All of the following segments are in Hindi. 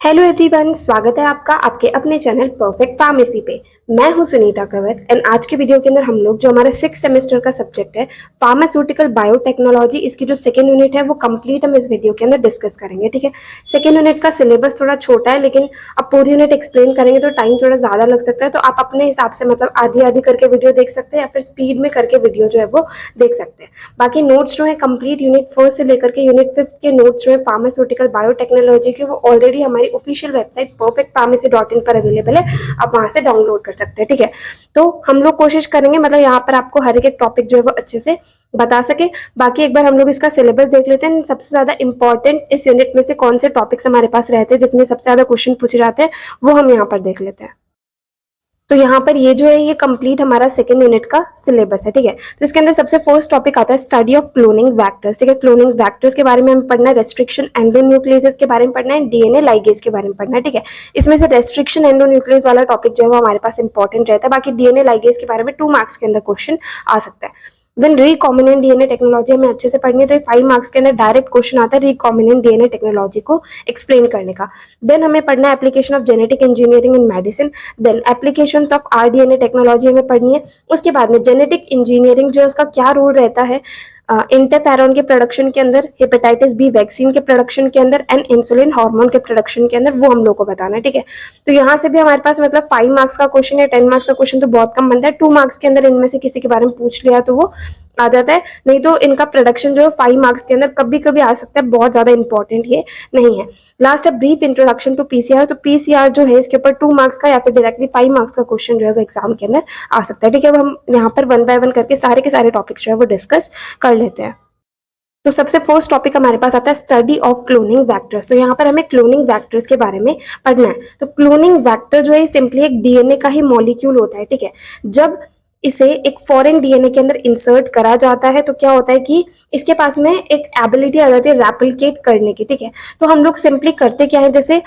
हेलो एवरीवन, स्वागत है आपका आपके अपने चैनल परफेक्ट फार्मेसी पे। मैं हूं सुनीता कंवर एंड आज के वीडियो के अंदर हम लोग जो हमारा 6 सेमेस्टर का सब्जेक्ट है फार्मास्यूटिकल बायोटेक्नोलॉजी, इसकी जो सेकेंड यूनिट है वो कंप्लीट हम इस वीडियो के अंदर डिस्कस करेंगे। ठीक है, सेकेंड यूनिट का सिलेबस थोड़ा छोटा है, लेकिन अब पूरी यूनिट एक्सप्लेन करेंगे तो टाइम थोड़ा ज्यादा लग सकता है, तो आप अपने हिसाब से मतलब आधी आधी करके वीडियो देख सकते हैं या फिर स्पीड में करके वीडियो जो है वो देख सकते हैं। बाकी नोट्स जो है कंप्लीट यूनिट 4 से लेकर के यूनिट 5 के नोट्स जो है फार्मास्यूटिकल बायोटेक्नोलॉजी के, वो ऑलरेडी हमारी ऑफिशियल वेबसाइट perfectpharmacy.in पर अवेलेबल है। आप वहां से डाउनलोड कर सकते हैं। ठीक है, तो हम लोग कोशिश करेंगे मतलब यहाँ पर आपको हर एक टॉपिक जो है वो अच्छे से बता सके। बाकी एक बार हम लोग इसका सिलेबस देख लेते हैं। सबसे ज्यादा इंपॉर्टेंट इस यूनिट में से कौन से टॉपिक्स हमारे पास रहते हैं जिसमें सबसे ज्यादा क्वेश्चन पूछे जाते हैं, वो हम यहाँ पर देख लेते हैं। तो यहाँ पर ये जो है ये कंप्लीट हमारा सेकेंड यूनिट का सिलेबस है। ठीक है, तो इसके अंदर सबसे फर्स्ट टॉपिक आता है स्टडी ऑफ क्लोनिंग वैक्टर्स। ठीक है, क्लोनिंग वैक्टर्स के बारे में हमें पढ़ना है, रेस्ट्रिक्शन एंडोन्यूक्लियस के बारे में पढ़ना है, डीएनए लाइगेज के बारे में पढ़ना है। ठीक है, इसमें से रेस्ट्रिक्शन एंडोन्यूक्लियस वाला टॉपिक जो है वो हमारे पास इंपॉर्टेंट रहता है। बाकी डीएनए लाइगेज के बारे में 2 मार्क्स के अंदर क्वेश्चन आ सकता है। देन रिकॉम्बिनेंट डीएनए टेक्नोलॉजी हमें अच्छे से पढ़नी है, तो 5 मार्क्स के अंदर डायरेक्ट क्वेश्चन आता है रिकॉम्बिनेंट डीएनए टेक्नोलॉजी को एक्सप्लेन करने का। देन हमें पढ़ना है application of genetic engineering in medicine. Then applications of rDNA technology हमें पढ़नी है। उसके बाद में जेनेटिक इंजीनियरिंग जो है उसका क्या रोल रहता है इंटरफेरॉन के प्रोडक्शन के अंदर, हेपेटाइटिस बी वैक्सीन के प्रोडक्शन के अंदर एंड इंसुलिन हार्मोन के प्रोडक्शन के अंदर, वो हम लोग को बताना है। ठीक है, तो यहाँ से भी हमारे पास मतलब 5 मार्क्स का क्वेश्चन है, 10 मार्क्स का क्वेश्चन तो बहुत कम बनता है। 2 मार्क्स के अंदर इनमें से किसी के बारे में पूछ लिया तो वो आ जाता है, नहीं तो इनका प्रोडक्शन जो है 5 मार्क्स के अंदर कभी कभी आ सकता है। बहुत ज्यादा इंपॉर्टेंट ये नहीं है। लास्ट है ब्रीफ इंट्रोडक्शन टू पीसीआर। तो पीसीआर जो है इसके ऊपर 2 मार्क्स का या फिर डायरेक्टली 5 मार्क्स का क्वेश्चन जो है वो एग्जाम के अंदर आ सकता है। ठीक है, अब हम यहाँ पर 1 बाय 1 करके सारे के सारे टॉपिक्स जो है वो डिस्कस कर लेते हैं। तो सबसे फर्स्ट टॉपिक हमारे पास आता है स्टडी ऑफ क्लोनिंग वैक्टर्स। तो यहाँ पर हमें क्लोनिंग वैक्टर्स के बारे में पढ़ना है। तो क्लोनिंग वैक्टर जो है सिंपली एक डीएनए का ही मॉलिक्यूल होता है। ठीक है, जब इसे एक फॉरेन डीएनए के अंदर इंसर्ट करा जाता है तो क्या होता है कि इसके पास में एक एबिलिटी आ जाती है रेप्लिकेट करने की। ठीक है, तो हम लोग सिंपली करते क्या है, जैसे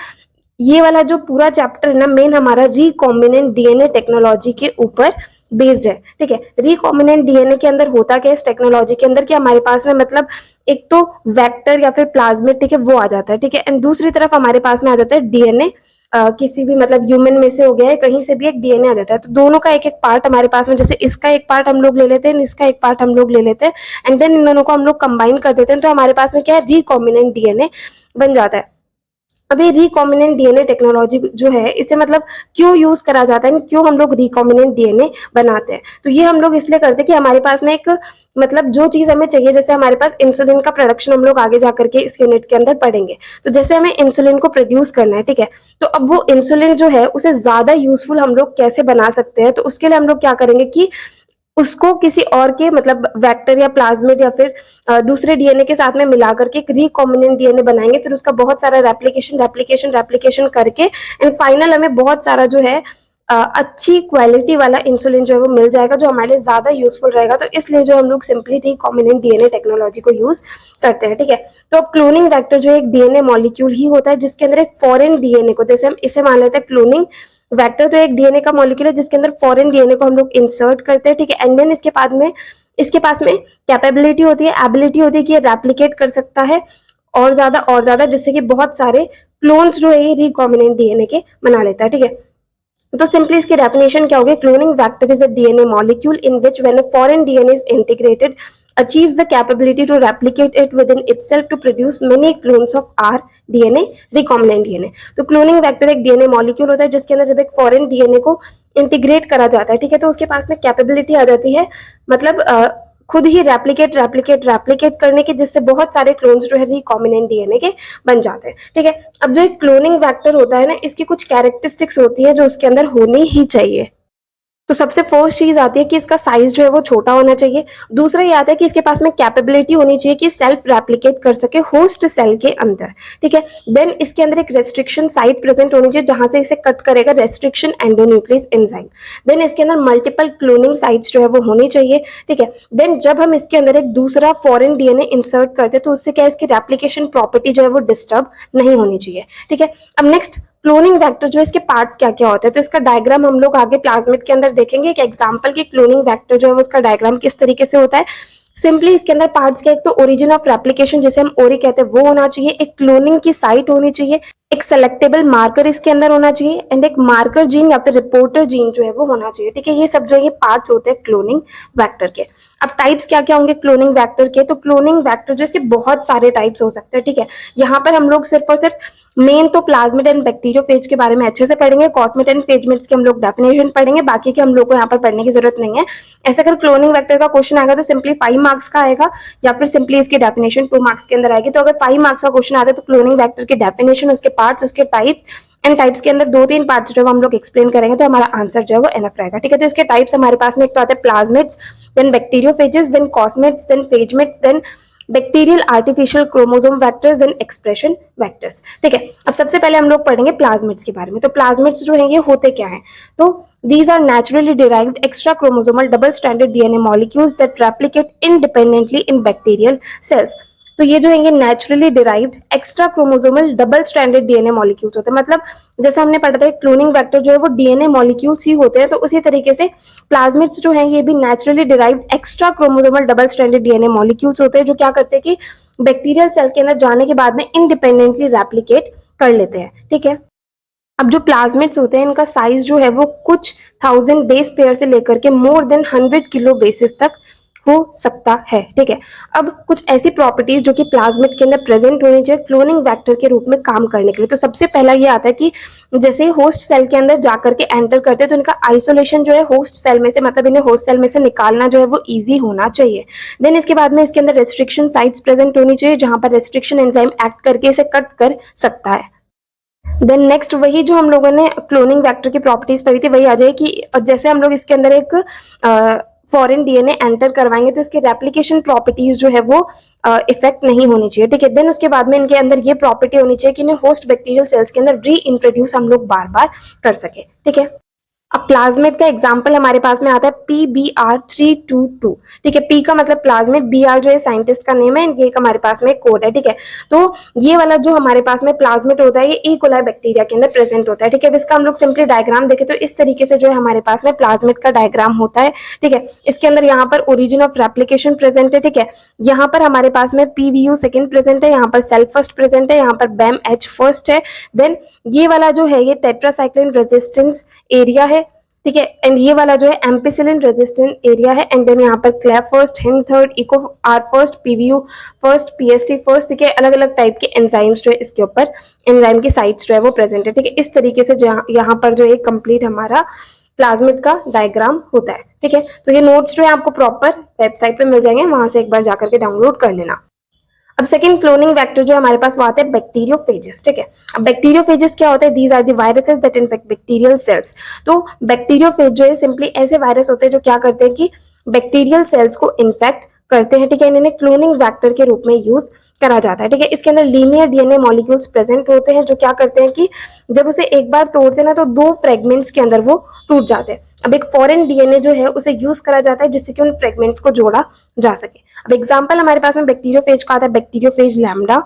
ये वाला जो पूरा चैप्टर है ना मेन हमारा रिकॉम्बिनेंट डीएनए टेक्नोलॉजी के ऊपर बेस्ड है। ठीक है, रिकॉम्बिनेंट डीएनए के अंदर होता क्या है इस टेक्नोलॉजी के अंदर कि हमारे पास में मतलब एक तो वेक्टर या फिर प्लाज्मिड, ठीक है, वो आ जाता है। ठीक है, एंड दूसरी तरफ हमारे पास में आ जाता है डीएनए। किसी भी मतलब ह्यूमन में से हो गया है, कहीं से भी एक डीएनए आ जाता है। तो दोनों का एक एक पार्ट हमारे पास में, जैसे इसका एक पार्ट हम लोग ले लेते हैं, इसका एक पार्ट हम लोग ले लेते हैं, एंड देन इन दोनों को हम लोग कंबाइन कर देते हैं, तो हमारे पास में क्या है, रिकॉम्बिनेंट डीएनए बन जाता है। अब ये रिकॉम्बिनेंट डीएनए टेक्नोलॉजी जो है इसे मतलब क्यों यूज करा जाता है, क्यों हम लोग रिकॉम्बिनेंट डीएनए बनाते हैं, तो ये हम लोग इसलिए करते हैं कि हमारे पास में एक मतलब जो चीज हमें चाहिए, जैसे हमारे पास इंसुलिन का प्रोडक्शन हम लोग आगे जाकर के इस यूनिट के अंदर पढ़ेंगे, तो जैसे हमें इंसुलिन को प्रोड्यूस करना है। ठीक है, तो अब वो इंसुलिन जो है उसे ज्यादा यूजफुल हम लोग कैसे बना सकते हैं, तो उसके लिए हम लोग क्या करेंगे कि उसको किसी और के मतलब वेक्टर या प्लाज्मिड या फिर दूसरे डीएनए के साथ में मिला करके एक रिकॉम्बिनेंट डीएनए बनाएंगे, फिर उसका बहुत सारा रेप्लिकेशन करके एंड फाइनल हमें बहुत सारा जो है अच्छी क्वालिटी वाला इंसुलिन जो है वो मिल जाएगा, जो हमारे लिए ज्यादा यूजफुल रहेगा। तो इसलिए जो हम लोग सिंपली रिकॉम्बिनेंट डीएनए टेक्नोलॉजी को यूज करते हैं। ठीक है, तो अब क्लोनिंग वेक्टर जो है एक डीएनए मॉलिक्यूल ही होता है जिसके अंदर एक फॉरेन डीएनए को, जैसे हम इसे मान लेते हैं क्लोनिंग वेक्टर, तो एक डीएनए का मॉलिक्यूल है जिसके अंदर फॉरेन डीएनए को हम लोग इंसर्ट करते हैं। ठीक है, एंड देन इसके पास में कैपेबिलिटी होती है, एबिलिटी होती है कि ये रेप्लिकेट कर सकता है और ज्यादा, जिससे कि बहुत सारे क्लोन्स जो है ये रिकॉम्बिनेंट डीएनए के बना लेता है। ठीक है, तो सिंपली इसकी डेफिनेशन क्या होगी, cloning vector is a DNA molecule in which when a foreign DNA is integrated achieves the capability to replicate it within itself to produce many clones of our DNA, recombinant DNA। तो क्लोनिंग वेक्टर एक डीएनए मॉलिक्यूल होता है जिसके अंदर जब एक फॉरेन डीएनए को इंटीग्रेट करा जाता है, ठीक है, तो उसके पास में कैपेबिलिटी आ जाती है मतलब खुद ही रेप्लिकेट करने की, जिससे बहुत सारे क्लोन्स जो है रिकॉम्बिनेंट डीएनए के बन जाते हैं। ठीक है, अब जो एक क्लोनिंग वेक्टर होता है ना, इसकी कुछ कैरेक्टरिस्टिक्स होती है जो उसके अंदर होनी ही चाहिए। तो सबसे फर्स्ट चीज आती है कि इसका साइज जो है वो छोटा होना चाहिए। दूसरा ये आता है कि इसके पास में कैपेबिलिटी होनी चाहिए कि सेल्फ रेप्लिकेट कर सके होस्ट सेल के अंदर। ठीक है, देन इसके अंदर एक रेस्ट्रिक्शन साइट प्रेजेंट होनी चाहिए जहां से इसे कट करेगा रेस्ट्रिक्शन एंडोन्यूक्लियस एंजाइम। देन इसके अंदर मल्टीपल क्लोनिंग साइट्स जो है वो होनी चाहिए। ठीक है, देन जब हम इसके अंदर एक दूसरा फॉरेन डीएनए इंसर्ट करते हैं तो उससे क्या है, इसकी रेप्लिकेशन प्रॉपर्टी जो है वो डिस्टर्ब नहीं होनी चाहिए। ठीक है, अब नेक्स्ट क्लोनिंग वेक्टर जो है इसके पार्ट्स क्या क्या होते हैं, तो इसका डायग्राम हम लोग आगे प्लाज्मिड के अंदर देखेंगे। एक एग्जांपल की क्लोनिंग वेक्टर जो है वो उसका डायग्राम किस तरीके से होता है। सिंपली इसके अंदर पार्ट्स के एक तो ओरिजिन ऑफ रेप्लिकेशन जिसे हम ओरी कहते हैं वो होना चाहिए, एक क्लोनिंग की साइट होनी चाहिए, एक सेलेक्टेबल मार्कर इसके अंदर होना चाहिए एंड एक मार्कर जीन या फिर रिपोर्टर जीन जो है वो होना चाहिए। ठीक है, ये सब जो है ये पार्ट्स होते हैं क्लोनिंग वेक्टर के। अब टाइप्स क्या क्या होंगे क्लोनिंग वेक्टर के, तो क्लोनिंग वेक्टर जो इसके बहुत सारे टाइप्स हो सकते हैं। ठीक है, यहाँ पर हम लोग सिर्फ और सिर्फ मेन तो प्लाज्मिड एंड बैक्टीरियोफेज के बारे में अच्छे से पढ़ेंगे, कॉस्मेट एंड फेजमेट्स के हम लोग डेफिनेशन पढ़ेंगे, बाकी के हम लोग को यहाँ पर पढ़ने की जरूरत नहीं है। ऐसा अगर क्लोनिंग वेक्टर का क्वेश्चन आएगा तो सिंपली 5 मार्क्स का आएगा या फिर सिंपली इसकी डेफिनेशन 2 मार्क्स के अंदर आएगी। तो अगर 5 मार्क्स का क्वेश्चन आता है तो क्लोनिंग वेक्टर की डेफिनेशन, उसके पार्ट्स, उसके टाइप्स एंड टाइप्स के अंदर 2-3 पार्ट्स जो हम लोग एक्सप्लेन करेंगे तो हमारा आंसर जो है वो एनफ रहेगा। ठीक है, तो इसके टाइप्स हमारे पास में एक तो आते हैं plasmids, then bacteriophages, then cosmids, then phasmids, then bacterial artificial chromosome vectors, then expression vectors. ठीक है, अब सबसे पहले हम लोग पढ़ेंगे प्लाज्मिड्स के बारे में। तो प्लाज्मिड्स जो है ये होते क्या है, तो these are naturally derived extra chromosomal double stranded DNA molecules that replicate independently in bacterial cells। तो ये जो है ये naturally derived extra chromosomal double stranded DNA molecules होते हैं। मतलब जैसे हमने पढ़ा था क्लोनिंग वेक्टर जो है वो डीएनए मॉलिक्यूल्स ही होते हैं, तो उसी तरीके से प्लाज्मिड्स जो है ये भी naturally derived extra chromosomal double stranded DNA molecules होते हैं जो क्या करते हैं कि बैक्टीरियल सेल के अंदर जाने के बाद में इंडिपेंडेंटली रेप्लिकेट कर लेते हैं। ठीक है, अब जो प्लाज्मिड्स होते हैं इनका साइज जो है वो कुछ 1000 बेस पेयर से लेकर के मोर देन 100 किलो बेसिस तक हो सकता है। ठीक है, अब कुछ ऐसी प्रॉपर्टीज जो कि प्लाज्मिड के अंदर प्रेजेंट होनी चाहिए क्लोनिंग वेक्टर के रूप में काम करने के लिए। तो सबसे पहला ये आता है कि जैसे होस्ट सेल के अंदर जाकर के एंटर करते हैं तो इनका आइसोलेशन जो है होस्ट सेल में से, मतलब इन्हें होस्ट सेल में से निकालना जो है वो ईजी होना चाहिए। देन इसके बाद में इसके अंदर रेस्ट्रिक्शन साइट्स प्रेजेंट होनी चाहिए जहां पर रेस्ट्रिक्शन एंजाइम एक्ट करके इसे कट कर सकता है। देन नेक्स्ट वही जो हम लोगों ने क्लोनिंग वेक्टर की प्रॉपर्टीज पढ़ी थी वही आ जाए कि जैसे हम लोग इसके अंदर एक फॉरेन डीएनए एंटर करवाएंगे तो इसकी रेप्लिकेशन प्रॉपर्टीज जो है वो इफेक्ट नहीं होनी चाहिए। ठीक है, देन उसके बाद में इनके अंदर ये प्रॉपर्टी होनी चाहिए कि इन्हें होस्ट बैक्टीरियल सेल्स के अंदर री इंट्रोड्यूस हम लोग बार बार कर सके। ठीक है, अब प्लाज्मिड का एग्जांपल हमारे पास में आता है PBr322। ठीक है, पी का मतलब प्लाज्मिड, बीआर जो है साइंटिस्ट का नेम है, ये हमारे पास में कोड है। ठीक है, तो ये वाला जो हमारे पास में प्लाज्मिड होता है ये ई कोलाई बैक्टीरिया के अंदर प्रेजेंट होता है। ठीक है, अब इसका हम लोग सिंपली डायग्राम देखें तो इस तरीके से जो है हमारे पास में प्लाज्मिड का डायग्राम होता है। ठीक है, इसके अंदर यहाँ पर ओरिजिन ऑफ रेप्लिकेशन प्रेजेंट है। ठीक है, यहाँ पर हमारे पास में PVU सेकेंड प्रेजेंट है, यहाँ पर सेल फर्स्ट प्रेजेंट है, यहाँ पर BAMH फर्स्ट है। देन ये वाला जो है ये टेट्रासाइक्लिन रेजिस्टेंस एरिया है। ठीक है, एंड ये वाला जो है एम्पिसिलिन रेजिस्टेंट एरिया है। एंड देन यहाँ पर Cla first, Hind third, Eco R first, PVU first, PST first. ठीक है, अलग अलग टाइप के एंजाइम्स जो है इसके ऊपर एंजाइम की साइट्स जो है वो प्रेजेंट है। ठीक है, इस तरीके से यहाँ पर जो है कंप्लीट हमारा प्लाज्मिड का डायग्राम होता है। ठीक है, तो ये नोट्स जो है आपको प्रॉपर वेबसाइट पे मिल जाएंगे, वहां से एक बार जाकर के डाउनलोड कर लेना। अब सेकंड क्लोनिंग वेक्टर जो हमारे पास वो आता है बैक्टीरियोफेजेस। ठीक है, अब बैक्टीरियोफेजेस क्या होता है, these are the viruses that infect bacterial cells. तो बैक्टीरियोफेज जो है सिंपली ऐसे वायरस होते हैं जो क्या करते हैं कि बैक्टीरियल सेल्स को इन्फेक्ट करते हैं। ठीक है, इन्हें क्लोनिंग वेक्टर के रूप में यूज करा जाता है। ठीक है, इसके अंदर लीनियर डीएनए मॉलिक्यूल्स प्रेजेंट होते हैं जो क्या करते हैं कि जब उसे एक बार तोड़ते हैं ना तो 2 फ्रेगमेंट्स के अंदर वो टूट जाते हैं। अब एक फॉरेन डीएनए जो है उसे यूज करा जाता है जिससे कि उन फ्रेगमेंट्स को जोड़ा जा सके। अब एग्जांपल हमारे पास में बैक्टीरियोफेज का आता है बैक्टीरियोफेज लैम्डा,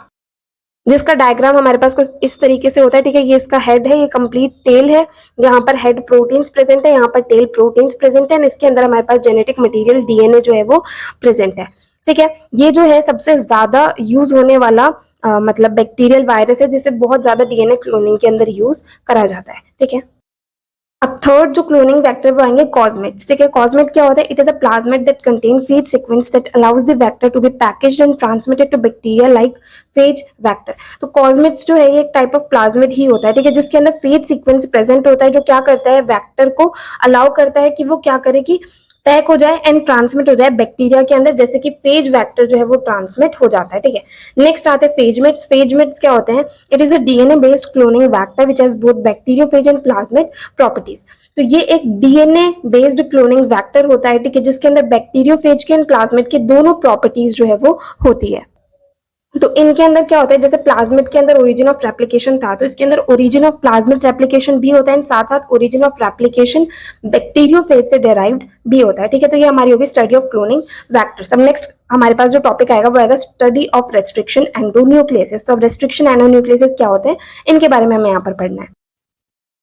जिसका डायग्राम हमारे पास कुछ इस तरीके से होता है। ठीक है, ये इसका हेड है, ये कंप्लीट टेल है, यहाँ पर हेड प्रोटीन्स प्रेजेंट है, यहाँ पर टेल प्रोटीन्स प्रेजेंट है, और इसके अंदर हमारे पास जेनेटिक मटेरियल डीएनए जो है वो प्रेजेंट है। ठीक है, ये जो है सबसे ज्यादा यूज होने वाला मतलब बैक्टीरियल वायरस है जिसे बहुत ज्यादा डीएनए क्लोनिंग के अंदर यूज करा जाता है। ठीक है, अब थर्ड जो क्लोनिंग वेक्टर वो आएंगे कॉस्मेट्स। ठीक है, कॉस्मेट क्या होता है, it is a plasmid that contain phage sequence that allows the vector to be packaged and transmitted to bacteria like phage vector. तो कॉस्मेट्स जो है ये एक टाइप ऑफ प्लाज्मिड ही होता है। ठीक है, जिसके अंदर फेज सीक्वेंस प्रेजेंट होता है जो क्या करता है वेक्टर को अलाउ करता है कि वो क्या करे कि पैक हो जाए एंड ट्रांसमिट हो जाए बैक्टीरिया के अंदर, जैसे कि फेज वेक्टर जो है वो ट्रांसमिट हो जाता है। ठीक है, नेक्स्ट आते हैं फेजमेट्स। फेजमेट्स क्या होते हैं, it is a DNA based cloning vector which has both bacteriophage and plasmid properties. तो ये एक डीएनए बेस्ड क्लोनिंग वेक्टर होता है। ठीक है, जिसके अंदर बैक्टीरियोफेज के एंड प्लाज्मिड के दोनों प्रॉपर्टीज जो है वो होती है। तो इनके अंदर क्या होता है, जैसे प्लाज्मिड के अंदर ओरिजिन ऑफ रेप्लिकेशन था तो इसके अंदर ओरिजिन ऑफ प्लाज्मिड रेप्लिकेशन भी होता है एंड साथ साथ ओरिजिन ऑफ रेप्लिकेशन बैक्टीरियोफेज से डेराइव्ड भी होता है। ठीक है, तो ये हमारी होगी स्टडी ऑफ क्लोनिंग वेक्टर्स। अब नेक्स्ट हमारे पास जो टॉपिक आएगा वो आएगा स्टडी ऑफ रेस्ट्रिक्शन एंडोन्यूक्लियसेस। तो अब रेस्ट्रिक्शन एंडोन्यूक्लियसेस क्या होते हैं इनके बारे में हमें यहाँ पर पढ़ना है।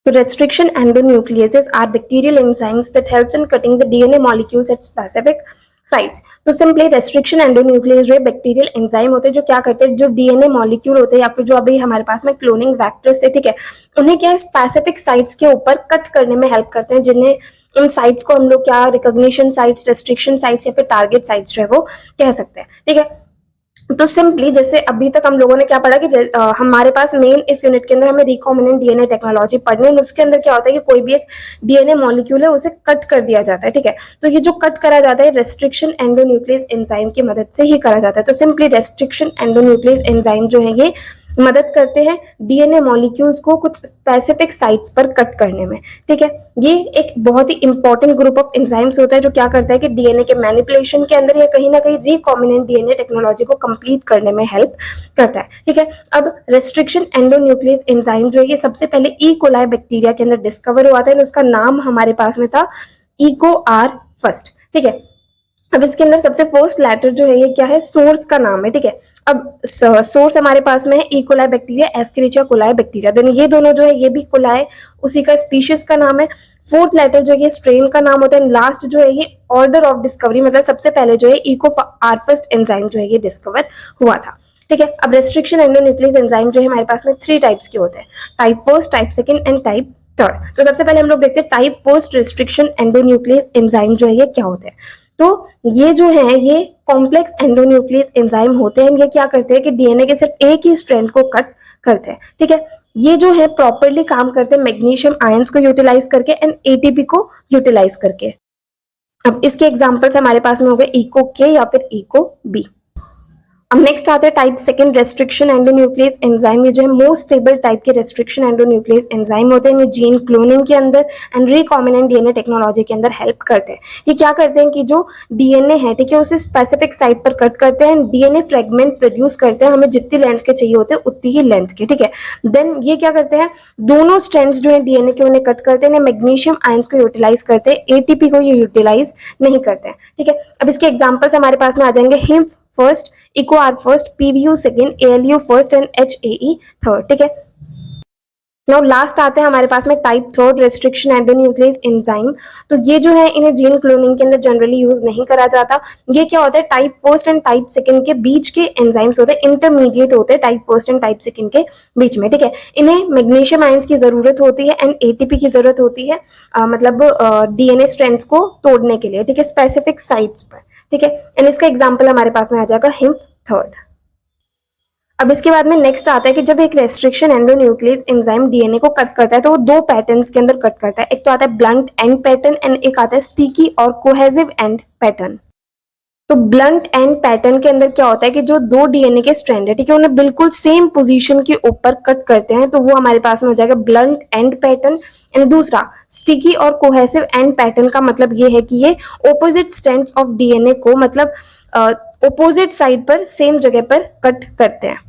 So restriction endonucleases are bacterial enzymes that helps in cutting the DNA molecules at specific sites. तो सिंपली रेस्ट्रिक्शन एंडोन्यूक्लियस जो है बैक्टीरियल एंजाइम होते हैं जो क्या करते हैं, जो डीएनए मॉलिक्यूल होते हैं या फिर जो अभी हमारे पास में क्लोनिंग वैक्टर्स है, ठीक है, उन्हें क्या है स्पेसिफिक साइट्स के ऊपर कट करने में हेल्प करते हैं, जिन्हें उन साइट्स को हम लोग क्या रिकॉग्निशन साइट्स, रेस्ट्रिक्शन साइट्स या फिर टारगेट साइट्स जो है वो कह सकते हैं, ठीक है। तो सिंपली जैसे अभी तक हम लोगों ने क्या पढ़ा कि हमारे पास मेन इस यूनिट के अंदर हमें रिकॉम्बिनेंट डीएनए टेक्नोलॉजी पढ़नी है, उसके अंदर क्या होता है कि कोई भी एक डीएनए मॉलिक्यूल है उसे कट कर दिया जाता है, ठीक है। तो ये जो कट करा जाता है रेस्ट्रिक्शन एंडोन्यूक्लियस एंजाइम की मदद से ही करा जाता है। तो सिंपली रेस्ट्रिक्शन एंडोन्यूक्लियस एंजाइम जो है ये मदद करते हैं डीएनए मॉलिक्यूल्स को कुछ स्पेसिफिक साइट्स पर कट करने में, ठीक है। ये एक बहुत ही इंपॉर्टेंट ग्रुप ऑफ एंजाइम्स होता है जो क्या करता है कि डीएनए के मैनिपुलेशन के अंदर या कहीं ना कहीं रिकॉम्बिनेंट डीएनए टेक्नोलॉजी को कंप्लीट करने में हेल्प करता है, ठीक है। अब रेस्ट्रिक्शन एंडोन्यूक्लियस एंजाइम जो है ये सबसे पहले ई कोलाई बैक्टीरिया के अंदर डिस्कवर हुआ था, उसका नाम हमारे पास में था इको आर फर्स्ट, ठीक है। अब इसके अंदर सबसे फर्स्ट लेटर जो है ये क्या है, सोर्स का नाम है, ठीक है। अब सोर्स हमारे पास में है E coli bacteria, Escherichia coli bacteria, then ये दोनों जो है ये भी कोलाई उसी का स्पीशीज का नाम है। फोर्थ लेटर जो ये स्ट्रेन का नाम होता है। लास्ट जो है ये ऑर्डर ऑफ डिस्कवरी, मतलब सबसे पहले जो है इको आर फर्स्ट एंजाइम जो है ये डिस्कवर हुआ था, ठीक है। अब रेस्ट्रिक्शन एंडोन्यूक्लियस एंजाइम जो है हमारे पास में 3 टाइप्स के होते हैं, type first, type second and type third. तो सबसे पहले हम लोग देखते हैं type first restriction endonuclease enzyme जो है ये क्या होते हैं। तो ये जो है ये कॉम्प्लेक्स एंडोन्यूक्लियस एंजाइम होते हैं। ये क्या करते हैं कि डीएनए के सिर्फ एक ही स्ट्रैंड को कट करते हैं, ठीक है। ये जो है प्रॉपरली काम करते हैं मैग्नीशियम आयंस को यूटिलाइज करके एंड एटीपी को यूटिलाइज करके। अब इसके एग्जांपल्स हमारे पास में हो गए इको के या फिर इको बी। अब नेक्स्ट आता है type second restriction endonuclease enzyme. ये जो है मोस्ट स्टेबल टाइप के रेस्ट्रिक्शन एंडोन्यूक्लियस एंजाइम होते हैं। ये जीन क्लोनिंग के अंदर एंड रिकॉम्बिनेंट डीएनए टेक्नोलॉजी के अंदर हेल्प करते हैं। ये क्या करते हैं कि जो डीएनए है, ठीक है, उसे स्पेसिफिक साइट पर कट करते हैं, डीएनए फ्रेगमेंट प्रोड्यूस करते हैं, हमें जितनी लेंथ के चाहिए होते हैं उतनी ही लेंथ के, ठीक है। देन ये क्या करते हैं, दोनों स्ट्रैंड्स जो है डीएनए के उन्हें कट करते हैं, मैग्नीशियम आयंस को यूटिलाइज करते हैं, एटीपी को ये यूटिलाइज नहीं करते हैं, ठीक है। अब इसके एग्जाम्पल्स हमारे पास में आ जाएंगे Hinf first, Eco R first, PVU second, ALU first and HAE third, ठीक है। नाउ लास्ट आते हैं हमारे पास में type third restriction endonuclease enzyme. तो ये जो है इन्हें जीन क्लोनिंग के अंदर जनरली यूज नहीं करा जाता। ये क्या होता है, type first and type second के बीच के एंजाइम्स होते हैं, इंटरमीडिएट होते हैं type first and type second के बीच में, ठीक है। इन्हें मैग्नीशियम आयंस की जरूरत होती है एंड एटीपी की जरूरत होती है, मतलब डीएनए स्ट्रैंड्स को तोड़ने के लिए, ठीक है, स्पेसिफिक साइट्स पर, ठीक है। एंड इसका एग्जाम्पल हमारे पास में आ जाएगा हिम्फ थर्ड। अब इसके बाद में नेक्स्ट आता है कि जब एक रेस्ट्रिक्शन एंडोन्यूक्लियस एंजाइम डीएनए को कट करता है तो वो 2 पैटर्न्स के अंदर कट करता है। एक तो आता है ब्लंट एंड पैटर्न एंड एक आता है स्टिकी और कोहेसिव एंड पैटर्न। तो ब्लंट एंड पैटर्न के अंदर क्या होता है कि जो 2 डीएनए के स्ट्रैंड है, ठीक है, उन्हें बिल्कुल सेम पोजीशन के ऊपर कट करते हैं, तो वो हमारे पास में हो जाएगा ब्लंट एंड पैटर्न। एंड दूसरा स्टिकी और कोहेसिव एंड पैटर्न का मतलब ये है कि ये ऑपोजिट स्ट्रैंड्स ऑफ डीएनए को मतलब ऑपोजिट साइड पर सेम जगह पर कट करते हैं,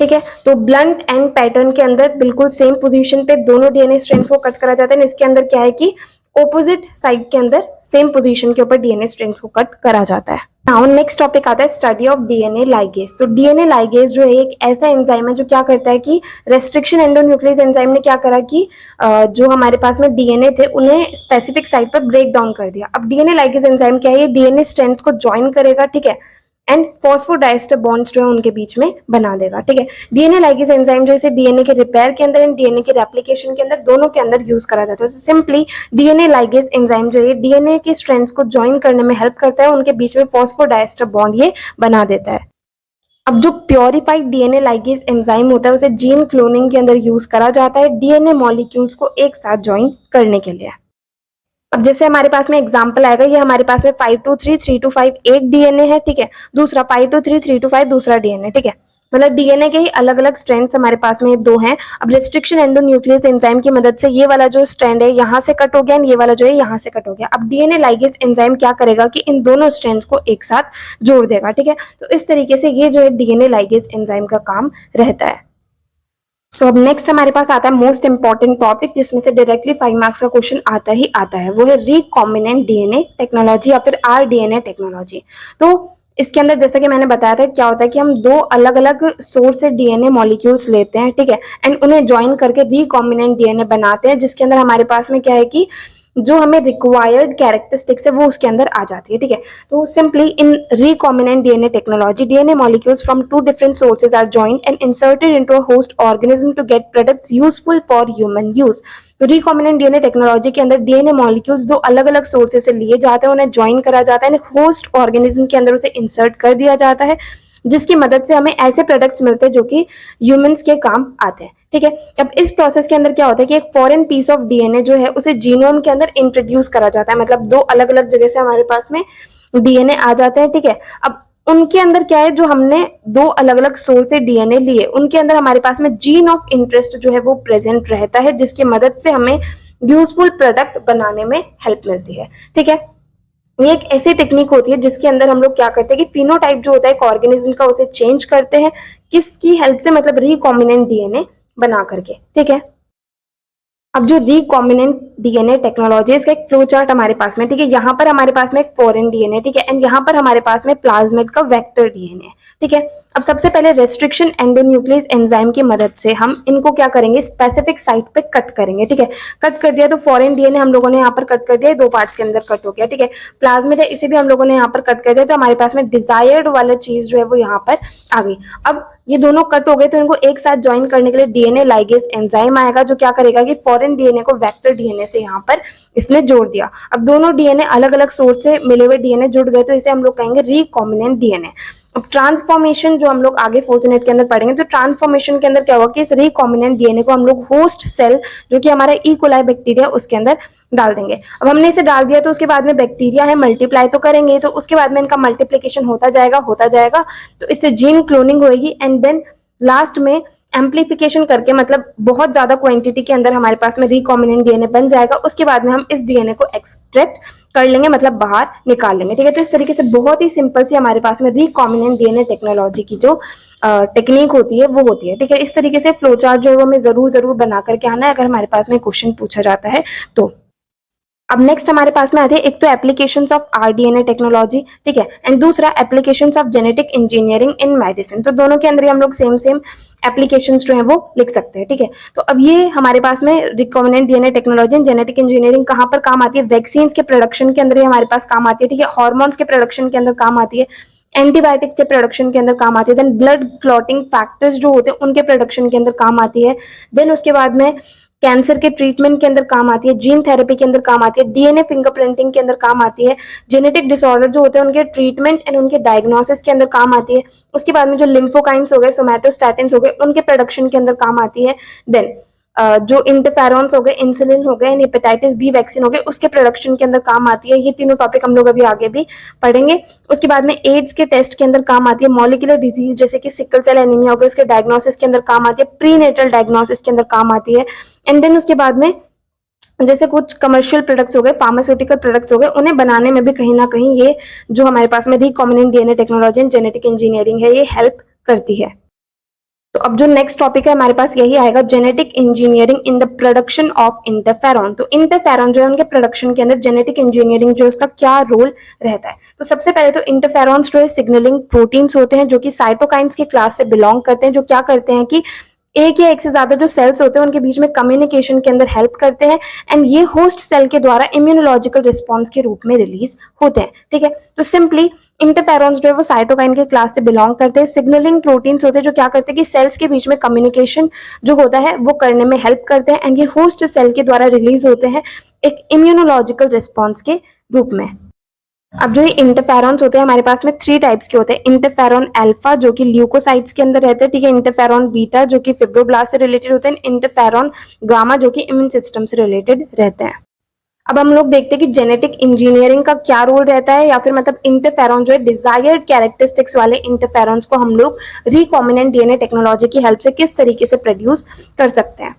ठीक है। तो ब्लंट एंड पैटर्न के अंदर बिल्कुल सेम पोजीशन पे दोनों डीएनए स्ट्रैंड्स को कट करा जाता है। इसके अंदर क्या है कि ऑपोजिट साइड के अंदर सेम पोजीशन के ऊपर डीएनए स्ट्रैंड्स को कट करा जाता है। नाउ नेक्स्ट टॉपिक आता है स्टडी ऑफ डीएनए लाइगेज। तो डीएनए लाइगेज जो है एक ऐसा एंजाइम है जो क्या करता है कि रेस्ट्रिक्शन एंडोन्यूक्लियस एंजाइम ने क्या करा कि जो हमारे पास में डीएनए थे उन्हें स्पेसिफिक साइट पर ब्रेक डाउन कर दिया। अब डीएनए लाइगेज एंजाइम क्या है, ये डीएनए स्ट्रैंड्स को ज्वाइन करेगा, ठीक है, एंड फॉस्फोडाइस्टर बॉन्ड्स जो है उनके बीच में बना देगा, ठीक है। डीएनए लाइगेज एंजाइम जो इसे डीएनए के रिपेयर के अंदर एंड डीएनए के रेप्लिकेशन के अंदर दोनों के अंदर यूज करा जाता है। तो सिंपली डीएनए लाइगेज एंजाइम जो है डीएनए के स्ट्रैंड्स को ज्वाइन करने में हेल्प करता है, उनके बीच में फॉस्फोडाइस्टर बॉन्ड ये बना देता है। अब जो प्योरिफाइड डीएनए लाइगेज एंजाइम होता है उसे जीन क्लोनिंग के अंदर यूज करा जाता है डीएनए मॉलिक्यूल्स को एक साथ ज्वाइन करने के लिए। अब जैसे हमारे पास में एग्जांपल आएगा, ये हमारे पास में 523 325 एक डीएनए है, ठीक है, दूसरा 523 325 दूसरा डीएनए, ठीक है, मतलब डीएनए के ही अलग अलग स्ट्रैंड्स हमारे पास में 2 हैं। अब रेस्ट्रिक्शन एंडोन्यूक्लियस एंजाइम की मदद से ये वाला जो स्ट्रैंड है यहाँ से कट हो गया, ये वाला जो है यहाँ से कट हो गया। अब डीएनए लाइगेज एंजाइम क्या करेगा कि इन दोनों स्ट्रैंड्स को एक साथ जोड़ देगा, ठीक है। तो इस तरीके से ये जो है डीएनए लाइगेज एंजाइम का काम रहता है। सो अब नेक्स्ट हमारे पास आता है मोस्ट इंपॉर्टेंट टॉपिक, जिसमें से डायरेक्टली 5 मार्क्स का क्वेश्चन आता ही आता है, वो है रिकॉम्बिनेंट डीएनए टेक्नोलॉजी या फिर आरडीएनए टेक्नोलॉजी। तो इसके अंदर जैसा कि मैंने बताया था क्या होता है कि हम 2 अलग अलग सोर्स से डीएनए मॉलिक्यूल्स लेते हैं, ठीक है, एंड उन्हें ज्वाइन करके रिकॉम्बिनेंट डीएनए बनाते हैं, जिसके अंदर हमारे पास में क्या है कि जो हमें रिक्वायर्ड कैरेक्टरिस्टिक्स है वो उसके अंदर आ जाती है, ठीक है। तो simply in recombinant DNA technology, DNA molecules from two different sources are joined and inserted into a host organism to get products useful for human use. तो रिकॉम्बिनेंट डीएनए टेक्नोलॉजी के अंदर डीएनए मॉलिक्यूल्स दो अलग अलग सोर्सेज से लिए जाते हैं, उन्हें ज्वाइन करा जाता है, होस्ट ऑर्गेनिज्म के अंदर उसे इंसर्ट कर दिया जाता है, जिसकी मदद से हमें ऐसे प्रोडक्ट्स मिलते हैं जो कि ह्यूमंस के काम आते हैं, ठीक है। अब इस प्रोसेस के अंदर क्या होता है कि एक फॉरेन पीस ऑफ डीएनए जो है उसे जीनोम के अंदर इंट्रोड्यूस करा जाता है, मतलब दो अलग अलग जगह से हमारे पास में डीएनए आ जाते हैं, ठीक है। अब उनके अंदर क्या है, जो हमने दो अलग अलग सोर्स से डीएनए लिए उनके अंदर हमारे पास में जीन ऑफ इंटरेस्ट जो है वो प्रेजेंट रहता है, जिसकी मदद से हमें यूजफुल प्रोडक्ट बनाने में हेल्प मिलती है, ठीक है। ये एक ऐसी टेक्निक होती है जिसके अंदर हम लोग क्या करते हैं कि फिनोटाइप जो होता है एक ऑर्गेनिज्म का उसे चेंज करते हैं, किसकी हेल्प से, मतलब रिकॉम्बिनेंट डीएनए बना करके, ठीक है। अब जो रिकॉम्बिनेंट डीएनए टेक्नोलॉजी, इसका एक फ्लो चार्ट हमारे पास में, ठीक है। यहाँ पर हमारे पास में एक फॉरेन डीएनए, ठीक है, एंड यहाँ पर हमारे पास में प्लाज्मिड का वेक्टर डीएनए, ठीक है। अब सबसे पहले रेस्ट्रिक्शन एंडोन्यूक्लियस एंजाइम की मदद से हम इनको क्या करेंगे, स्पेसिफिक साइट पे कट करेंगे, ठीक है। कट कर दिया तो फॉरेन डीएनए हम लोगों ने यहाँ पर कट कर दिया, दो पार्ट्स के अंदर कट हो गया, ठीक है। प्लाज्मिड है, इसे भी हम लोगों ने यहाँ पर कट कर दिया, तो हमारे पास में डिजायर्ड वाला चीज जो है वो यहाँ पर आ गई। अब ये दोनों कट हो गए तो इनको एक साथ ज्वाइन करने के लिए डीएनए लाइगेज एंजाइम आएगा, जो क्या करेगा कि फॉरेन डीएनए को वेक्टर डीएनए से यहाँ पर इसने जोड़ दिया। अब दोनों डीएनए अलग अलग सोर्स से मिले हुए डीएनए जुड़ गए, तो इसे हम लोग कहेंगे रिकॉम्बिनेंट डीएनए। अब ट्रांसफॉर्मेशन जो हम लोग आगे फोर्थ यूनिट के अंदर पढ़ेंगे, तो ट्रांसफॉर्मेशन के अंदर क्या होगा कि इस रिकॉम्बिनेंट डीएनए को हम लोग होस्ट सेल जो कि हमारा ई कोलाई बैक्टीरिया उसके अंदर डाल देंगे। अब हमने इसे डाल दिया तो उसके बाद में बैक्टीरिया है मल्टीप्लाई तो करेंगे, तो उसके बाद में इनका मल्टीप्लिकेशन होता जाएगा, तो इससे जीन क्लोनिंग होगी एंड देन लास्ट में एम्प्लीफिकेशन करके, मतलब बहुत ज्यादा क्वांटिटी के अंदर हमारे पास में रिकॉम्बिनेंट डीएनए बन जाएगा। उसके बाद में हम इस डीएनए को एक्सट्रैक्ट कर लेंगे, मतलब बाहर निकाल लेंगे, ठीक है। तो इस तरीके से बहुत ही सिंपल सी हमारे पास में रिकॉम्बिनेंट डीएनए टेक्नोलॉजी की जो टेक्निक होती है वो होती है, ठीक है। इस तरीके से फ्लो चार्ट जो है वो हमें जरूर बना करके आना है अगर हमारे पास में क्वेश्चन पूछा जाता है तो। अब नेक्स्ट हमारे पास में आते हैं, एक तो एप्लीकेशंस ऑफ आरडीएनए टेक्नोलॉजी, ठीक है, एंड दूसरा applications of genetic engineering in medicine. तो दोनों के अंदर हम लोग सेम एप्लीकेशंस जो है वो लिख सकते हैं, ठीक है। तो अब ये हमारे पास में recombinant DNA technology and genetic engineering कहाँ पर काम आती है, वैक्सीन के प्रोडक्शन के अंदर ही हमारे पास काम आती है, ठीक है। हॉर्मोन्स के प्रोडक्शन के अंदर काम आती है, एंटीबायोटिक्स के प्रोडक्शन के अंदर काम आती है, देन ब्लड क्लॉटिंग फैक्टर्स जो होते हैं उनके प्रोडक्शन के अंदर काम आती है, देन उसके बाद में कैंसर के ट्रीटमेंट के अंदर काम आती है, जीन थेरेपी के अंदर काम आती है, डीएनए फिंगरप्रिंटिंग के अंदर काम आती है, जेनेटिक डिसऑर्डर जो होते हैं उनके ट्रीटमेंट एंड उनके डायग्नोसिस के अंदर काम आती है। उसके बाद में जो लिम्फोकाइंस हो गए, सोमैटोस्टैटिन्स हो गए, उनके प्रोडक्शन के अंदर काम आती है। देन जो इंटरफेरॉन्स हो गए, इंसुलिन हो गए, हेपेटाइटिस बी वैक्सीन हो गए, उसके प्रोडक्शन के अंदर काम आती है। ये तीनों टॉपिक हम लोग अभी आगे भी पढ़ेंगे। उसके बाद में एड्स के टेस्ट के अंदर काम आती है, मॉलिक्यूलर डिजीज जैसे कि सिकल सेल एनीमिया हो गया उसके डायग्नोसिस के अंदर काम आती है, प्रीनेटल डायग्नोसिस के अंदर काम आती है। एंड देन उसके बाद में जैसे कुछ कमर्शियल प्रोडक्ट्स हो गए, फार्मास्यूटिकल प्रोडक्ट्स हो गए, उन्हें बनाने में भी कहीं ना कहीं ये जो हमारे पास में recombinant DNA technology and genetic engineering है ये हेल्प करती है। तो अब जो नेक्स्ट टॉपिक है हमारे पास यही आएगा, genetic engineering in the production of interferon. तो इंटरफेरॉन जो है उनके प्रोडक्शन के अंदर जेनेटिक इंजीनियरिंग जो उसका क्या रोल रहता है। तो सबसे पहले तो इंटरफेरॉन्स जो है सिग्नलिंग प्रोटीन्स होते हैं जो कि साइटोकाइंस की क्लास से बिलोंग करते हैं, जो क्या करते हैं कि एक या एक से ज्यादा जो सेल्स होते हैं उनके बीच में कम्युनिकेशन के अंदर हेल्प करते हैं एंड ये होस्ट सेल के द्वारा इम्यूनोलॉजिकल रिस्पॉन्स के रूप में रिलीज होते हैं, ठीक है। तो सिंपली इंटरफेरॉन्स जो है वो साइटोकाइन के क्लास से बिलोंग करते हैं, सिग्नलिंग प्रोटीन्स होते हैं जो क्या करते हैं कि सेल्स के बीच में कम्युनिकेशन जो होता है वो करने में हेल्प करते हैं एंड ये होस्ट सेल के द्वारा रिलीज होते हैं एक इम्यूनोलॉजिकल रिस्पॉन्स के रूप में। अब जो ये इंटरफेरॉन्स होते हैं हमारे पास में 3 टाइप्स के होते हैं, इंटरफेरॉन अल्फा जो कि ल्यूकोसाइट्स के अंदर रहते हैं, ठीक है, इंटरफेरॉन बीटा जो कि फिब्रोब्लास्ट से रिलेटेड होते हैं, इंटरफेरॉन गामा जो कि इम्यून सिस्टम से रिलेटेड रहते हैं। अब हम लोग देखते हैं कि जेनेटिक इंजीनियरिंग का क्या रोल रहता है, या फिर मतलब इंटरफेरॉन जो है डिजायर्ड कैरेक्टरिस्टिक्स वाले इंटरफेरॉन्स को हम लोग रिकॉम्बिनेंट डीएनए टेक्नोलॉजी की हेल्प से किस तरीके से प्रोड्यूस कर सकते हैं।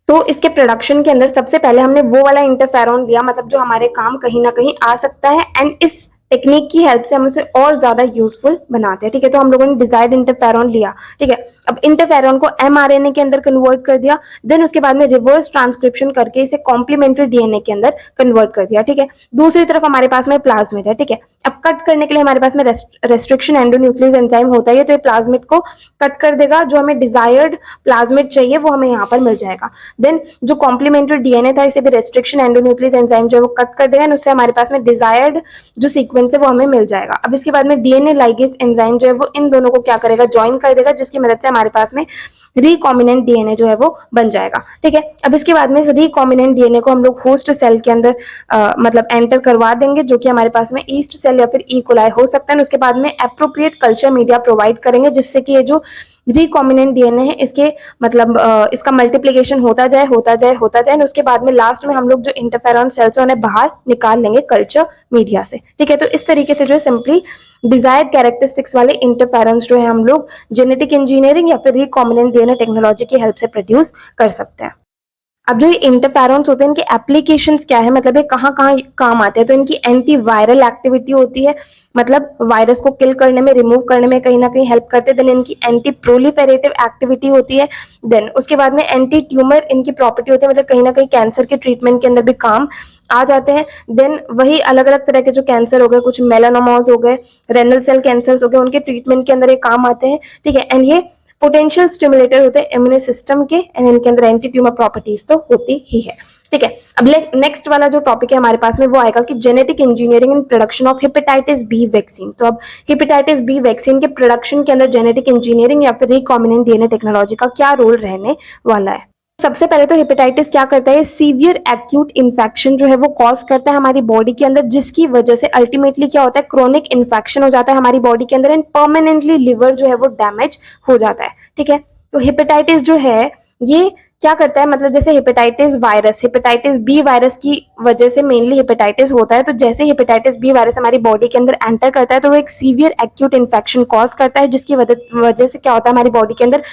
तो इसके प्रोडक्शन के अंदर सबसे पहले हमने वो वाला इंटरफेरॉन लिया, मतलब जो हमारे काम कहीं ना कहीं आ सकता है, एंड इस टेक्निक की हेल्प से हम उसे और ज्यादा यूजफुल बनाते हैं। ठीक है, तो हम लोगों ने डिजायर्ड इंटरफेरॉन लिया। ठीक है, अब इंटरफेरॉन को mRNA के अंदर कन्वर्ट कर दिया, देन उसके बाद में रिवर्स ट्रांसक्रिप्शन करके इसे कॉम्प्लीमेंट्री डीएनए के अंदर कन्वर्ट कर दिया। ठीक है, दूसरी तरफ हमारे पास में प्लाज्मिड है। ठीक है, अब कट करने के लिए हमारे पास में रेस्ट्रिक्शन एंडोन्यूक्लियस एंजाइम होता है, तो ये प्लाज्मिड को कट कर देगा, जो हमें डिजायर्ड प्लाज्मिड चाहिए वो हमें यहाँ पर मिल जाएगा। देन जो कॉम्प्लीमेंट्री डीएनए था, इसे भी रेस्ट्रिक्शन एंडोन्यूक्लियस एंजाइम जो है वो कट कर देगा, उससे हमारे पास में डिजायर्ड जो सीक्वेंस है वो हमें मिल जाएगा। अब इसके बाद में डीएनए लाइगेज एंजाइम जो है वो इन दोनों को क्या करेगा, ज्वाइन कर देगा, जिसकी मदद से हमारे पास में रिकॉम्बिनेंट डीएनए जो है वो बन जाएगा। ठीक है, अब इसके बाद में इस रिकॉम्बिनेंट डीएनए को हम लोग होस्ट सेल के अंदर मतलब एंटर करवा देंगे, जो कि हमारे पास में ईस्ट सेल या फिर ई कोलाई हो सकता है। उसके बाद में एप्रोप्रिएट कल्चर मीडिया प्रोवाइड करेंगे, जिससे कि ये जो रिकॉम्बिनेंट डीएनए है इसके मतलब इसका मल्टीप्लिकेशन होता जाए होता जाए होता जाए, उसके बाद में लास्ट में हम लोग जो इंटरफेरॉन सेल्स है उन्हें बाहर निकाल लेंगे कल्चर मीडिया से। ठीक है, तो इस तरीके से जो है सिंपली डिजायर्ड कैरेक्टरिस्टिक्स वाले इंटरफेरेंस जो है हम लोग जेनेटिक इंजीनियरिंग या फिर रिकॉम्बिनेंट डीएनए टेक्नोलॉजी की हेल्प से प्रोड्यूस कर सकते हैं। अब जो ये इंटरफेरॉन्स होते हैं इनके एप्लीकेशंस क्या है, मतलब ये कहाँ कहाँ काम आते हैं, तो इनकी एंटी वायरल एक्टिविटी होती है, मतलब वायरस को किल करने में, रिमूव करने में कहीं ना कहीं हेल्प करते हैं। देन इनकी एंटी प्रोलिफेरेटिव एक्टिविटी होती है। देन उसके बाद में एंटी ट्यूमर इनकी प्रॉपर्टी होती है, मतलब कहीं ना कहीं कैंसर के ट्रीटमेंट के अंदर भी काम आ जाते हैं। देन वही अलग अलग तरह के जो कैंसर हो गए, कुछ मेलानोमास हो गए, रेनल सेल कैंसर हो गए, उनके ट्रीटमेंट के अंदर ये काम आते हैं। ठीक है, एंड ये पोटेंशियल स्टिमुलेटर होते हैं इम्यून सिस्टम के, एंड इनके अंदर एंटी ट्यूमर प्रॉपर्टीज तो होती ही है। ठीक है, अब नेक्स्ट वाला जो टॉपिक है हमारे पास में वो आएगा कि genetic engineering in production of hepatitis B vaccine. तो अब हेपेटाइटिस बी वैक्सीन के प्रोडक्शन के अंदर जेनेटिक इंजीनियरिंग या फिर रिकॉम्बिनेंट डीएनए टेक्नोलॉजी का क्या रोल रहने वाला है। सबसे पहले तो हेपेटाइटिस क्या करता है, सीवियर एक्यूट इन्फेक्शन जो है वो कॉज करता है हमारी बॉडी के अंदर, जिसकी वजह से अल्टीमेटली क्या होता है, क्रोनिक इन्फेक्शन हो जाता है हमारी बॉडी के अंदर, एंड परमानेंटली लिवर जो है वो डैमेज हो जाता है। ठीक है, तो हेपेटाइटिस जो है ये क्या करता है, मतलब जैसे hepatitis virus, hepatitis B virus की वजह से मेनली हेपेटाइटिस होता है, तो जैसे हेपेटाइटिस बी वायरस हमारी बॉडी के अंदर एंटर करता है तो वो एक सीवियर एक्यूट इन्फेक्शन कॉज करता है, जिसकी वजह से क्या होता है, हमारी बॉडी के अंदर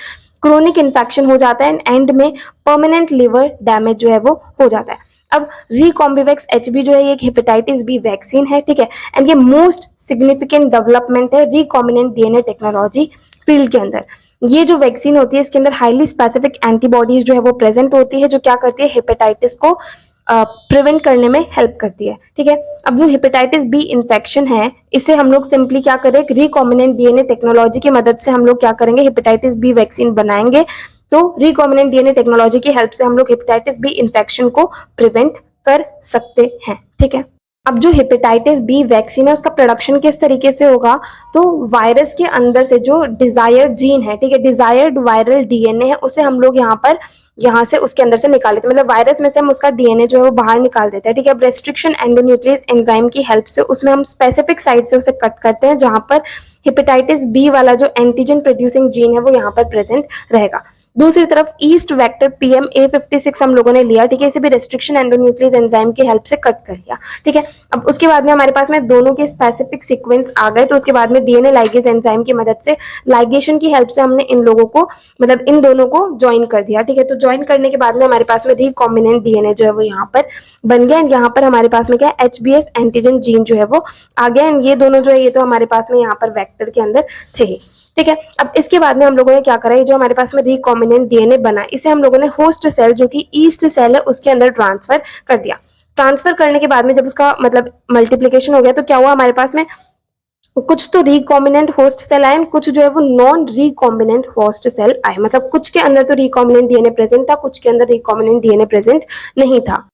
क्रोनिक इन्फेक्शन हो जाता है, एंड में परमानेंट लिवर डैमेज जो है वो हो जाता है। अब रिकॉम्बिवैक्स एचबी जो है ये एक हेपेटाइटिस बी वैक्सीन है। ठीक है, एंड ये मोस्ट सिग्निफिकेंट डेवलपमेंट है रिकॉम्बिनेंट डीएनए टेक्नोलॉजी फील्ड के अंदर। ये जो वैक्सीन होती है इसके अंदर हाईली स्पेसिफिक एंटीबॉडीज जो है वो प्रेजेंट होती है, जो क्या करती है, हेपेटाइटिस को प्रिवेंट करने में हेल्प करती है। ठीक है, अब जो हेपेटाइटिस बी इन्फेक्शन है इसे हम लोग सिंपली क्या करें, रिकॉम्बिनेंट डीएनए टेक्नोलॉजी की मदद से हम लोग क्या करेंगे, हेपेटाइटिस बी वैक्सीन बनाएंगे। तो रिकॉम्बिनेंट डीएनए टेक्नोलॉजी की हेल्प से हम लोग हेपेटाइटिस बी इन्फेक्शन को प्रिवेंट कर सकते हैं। ठीक है, अब जो हेपेटाइटिस बी वैक्सीन है उसका प्रोडक्शन किस तरीके से होगा, तो वायरस के अंदर से जो डिजायर्ड जीन है, ठीक है, डिजायर्ड वायरल डीएनए है, उसे हम लोग यहाँ से उसके अंदर से निकाल लेते हैं, मतलब वायरस में से हम उसका डीएनए जो है वो बाहर निकाल देते हैं। ठीक है, अब रेस्ट्रिक्शन एंडोन्यूक्लियस एंजाइम की हेल्प से उसमें हम स्पेसिफिक साइट से उसे कट करते हैं, जहां पर हेपेटाइटिस बी वाला जो एंटीजन प्रोड्यूसिंग जीन है वो यहाँ पर प्रेजेंट रहेगा। दूसरी तरफ ईस्ट वेक्टर PMA56 हम लोगों ने लिया। ठीक है, इसे भी रेस्ट्रिक्शन एंडोन्यूक्लियस एंजाइम की हेल्प से कट कर लिया। ठीक है, अब उसके बाद में हमारे पास में दोनों के स्पेसिफिक सीक्वेंस आ गए, तो उसके बाद में डीएनए लाइगेज एंजाइम की मदद से लाइगेशन की हेल्प से हमने इन लोगों को मतलब इन दोनों को ज्वाइन कर दिया। ठीक है, तो ज्वाइन करने के बाद में हमारे पास में रिकॉम्बिनेंट डीएनए जो है वो यहाँ पर बन गया, एंड यहाँ पर हमारे पास में क्या HBS एंटीजन जीन जो है वो आ गया, एंड ये दोनों जो है ये तो हमारे पास में यहाँ पर वेक्टर के अंदर थे ही। ठीक है, अब इसके बाद में हम लोगों ने क्या करा, ये जो हमारे पास में रिकॉम्बिनेंट डीएनए बना इसे हम लोगों ने होस्ट सेल जो कि ईस्ट सेल है उसके अंदर ट्रांसफर कर दिया। ट्रांसफर करने के बाद में जब उसका मतलब मल्टीप्लिकेशन हो गया तो क्या हुआ, हमारे पास में कुछ तो रिकॉम्बिनेंट होस्ट सेल आए, कुछ जो है वो नॉन रिकॉम्बिनेंट होस्ट सेल आए, मतलब कुछ के अंदर तो रिकॉम्बिनेंट डीएनए प्रेजेंट था, कुछ के अंदर रिकॉम्बिनेंट डीएनए प्रेजेंट नहीं था।